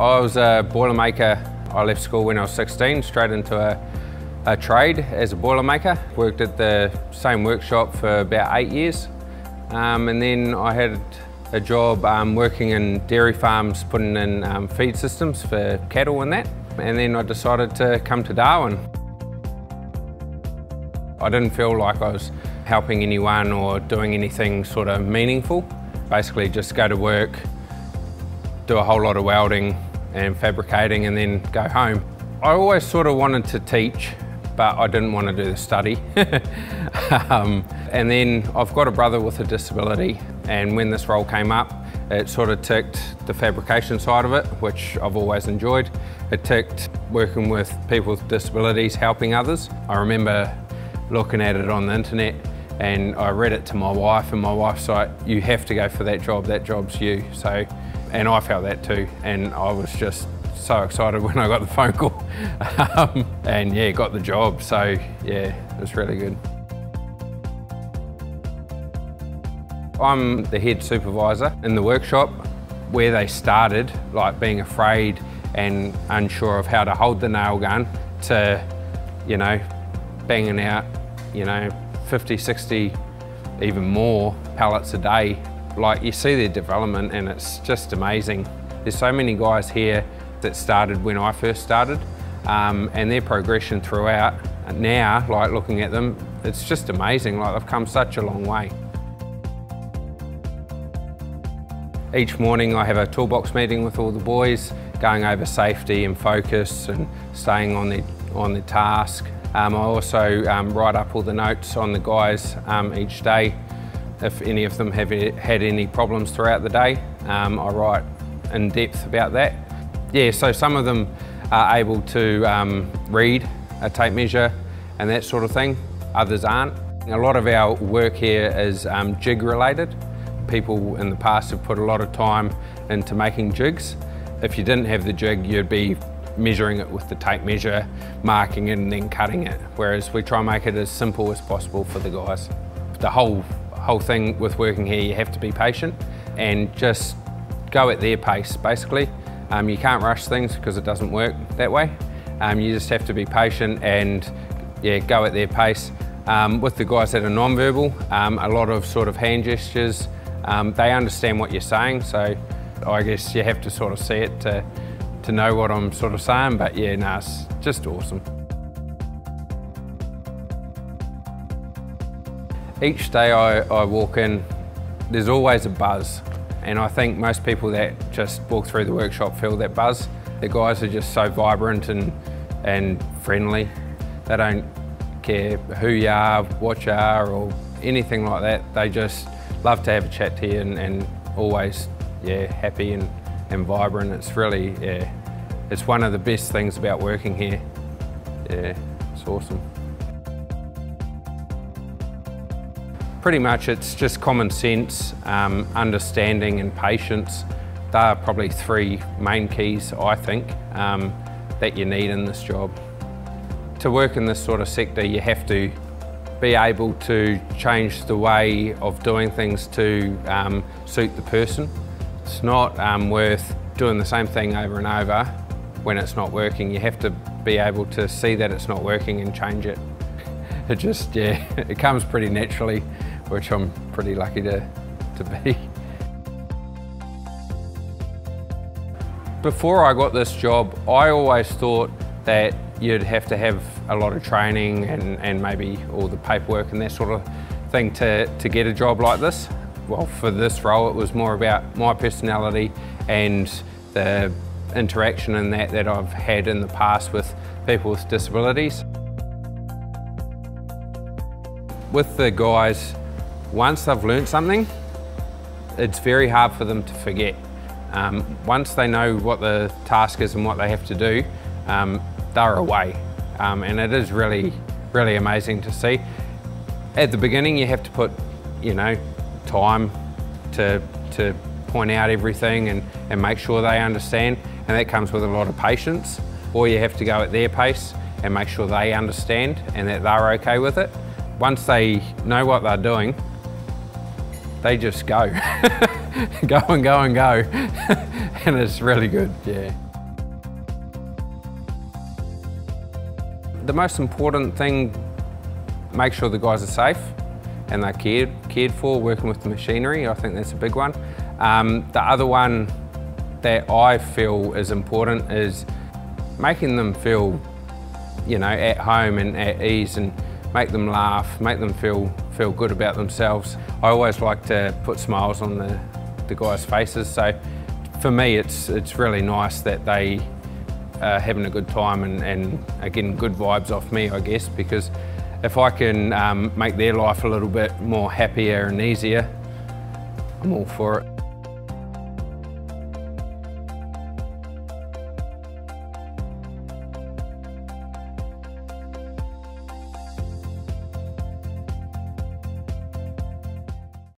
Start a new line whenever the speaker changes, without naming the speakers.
I was a Boilermaker. I left school when I was 16, straight into a trade as a Boilermaker. Worked at the same workshop for about 8 years. And then I had a job working in dairy farms, putting in feed systems for cattle and that. And then I decided to come to Darwin. I didn't feel like I was helping anyone or doing anything sort of meaningful. Basically just go to work, do a whole lot of welding and fabricating and then go home. I always sort of wanted to teach, but I didn't want to do the study. And then I've got a brother with a disability, and when this role came up, it sort of ticked the fabrication side of it, which I've always enjoyed. It ticked working with people with disabilities, helping others. I remember looking at it on the internet and I read it to my wife, and my wife's like, you have to go for that job's you. So, and I felt that too, and I was just so excited when I got the phone call. And yeah, got the job, so yeah, it was really good. I'm the head supervisor in the workshop, where they started, like being afraid and unsure of how to hold the nail gun, to, you know, banging out, you know, 50, 60, even more pallets a day. Like, you see their development and it's just amazing. There's so many guys here that started when I first started, and their progression throughout. Now, like looking at them, it's just amazing. Like, they've come such a long way. Each morning I have a toolbox meeting with all the boys, going over safety and focus and staying on their task. I also write up all the notes on the guys each day. If any of them have had any problems throughout the day, I write in depth about that. Yeah, so some of them are able to read a tape measure and that sort of thing, others aren't. A lot of our work here is jig related. People in the past have put a lot of time into making jigs. If you didn't have the jig, you'd be measuring it with the tape measure, marking it and then cutting it. Whereas we try and make it as simple as possible for the guys. The whole thing with working here, you have to be patient and just go at their pace, basically. You can't rush things because it doesn't work that way. You just have to be patient and yeah, go at their pace. With the guys that are non-verbal, a lot of sort of hand gestures, they understand what you're saying, so I guess you have to sort of see it to know what I'm sort of saying, but yeah, no, it's just awesome. Each day I walk in, there's always a buzz, and I think most people that just walk through the workshop feel that buzz. The guys are just so vibrant and friendly. They don't care who you are, what you are, or anything like that. They just love to have a chat to you and always, yeah, happy and vibrant. It's really, yeah, it's one of the best things about working here. Yeah, it's awesome. Pretty much it's just common sense, understanding and patience. They are probably three main keys, I think, that you need in this job. To work in this sort of sector, you have to be able to change the way of doing things to suit the person. It's not worth doing the same thing over and over when it's not working. You have to be able to see that it's not working and change it. It just, yeah, it comes pretty naturally, which I'm pretty lucky to be. Before I got this job, I always thought that you'd have to have a lot of training and maybe all the paperwork and that sort of thing to get a job like this. Well, for this role, it was more about my personality and the interaction and that I've had in the past with people with disabilities. With the guys, once they've learned something, it's very hard for them to forget. Once they know what the task is and what they have to do, they're away. And it is really, really amazing to see. At the beginning, you have to put, you know, time to point out everything and make sure they understand, and that comes with a lot of patience. Or you have to go at their pace and make sure they understand and that they're okay with it. Once they know what they're doing, they just go. Go and go and go. And it's really good, yeah. The most important thing, make sure the guys are safe and they're cared for, working with the machinery. I think that's a big one. The other one that I feel is important is making them feel, you know, at home and at ease, and make them laugh, make them feel good about themselves. I always like to put smiles on the guys' faces, so for me it's really nice that they are having a good time and are getting good vibes off me, I guess, because if I can make their life a little bit more happier and easier, I'm all for it.